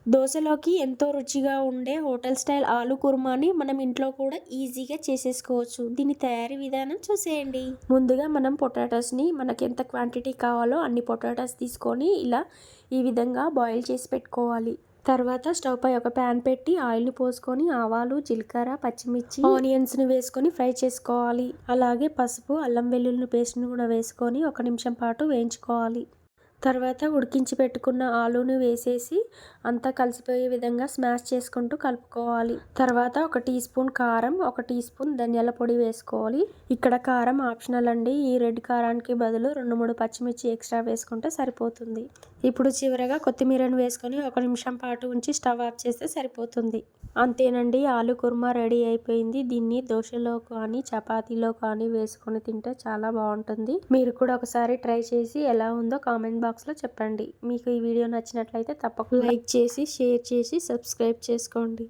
దోసలోకి ఎంతో రుచిగా ఉండే హోటల్ స్టైల్ ఆలు కుర్మాని మనం ఇంట్లో కూడా ఈజీగా చేసేసుకోవచ్చు. దీని తయారీ విధానం చూసేయండి. ముందుగా మనం పొటాటోస్ని మనకి ఎంత క్వాంటిటీ కావాలో అన్ని పొటాటోస్ తీసుకొని ఇలా ఈ విధంగా బాయిల్ చేసి పెట్టుకోవాలి. తర్వాత స్టవ్ పై ఒక ప్యాన్ పెట్టి ఆయిల్ని పోసుకొని ఆవాలు, జీలకర్ర, పచ్చిమిర్చి, ఆనియన్స్ని వేసుకొని ఫ్రై చేసుకోవాలి. అలాగే పసుపు, అల్లం వెల్లుల్లి పేస్ట్ని కూడా వేసుకొని 1 నిమిషం పాటు వేయించుకోవాలి. తర్వాత ఉడికించి పెట్టుకున్న ఆలూని వేసేసి అంతా కలిసిపోయే విధంగా స్మాష్ చేసుకుంటూ కలుపుకోవాలి. తర్వాత 1 టీ స్పూన్ కారం, 1 టీ స్పూన్ ధనియాల పొడి వేసుకోవాలి. ఇక్కడ కారం ఆప్షనల్ అండి. ఈ రెడ్ కారానికి బదులు 2-3 పచ్చిమిర్చి ఎక్స్ట్రా వేసుకుంటే సరిపోతుంది. ఇప్పుడు చివరగా కొత్తిమీరను వేసుకొని 1 నిమిషం పాటు ఉంచి స్టవ్ ఆఫ్ చేస్తే సరిపోతుంది. అంతేనండి, ఆలు కుర్మా రెడీ అయిపోయింది. దీన్ని దోశలో కానీ చపాతీలో కానీ వేసుకొని తింటే చాలా బాగుంటుంది. మీరు కూడా ఒకసారి ట్రై చేసి ఎలా ఉందో కామెంట్ బాక్స్లో చెప్పండి. మీకు ఈ వీడియో నచ్చినట్లయితే తప్పకుండా లైక్ చేసి, షేర్ చేసి, సబ్స్క్రైబ్ చేసుకోండి.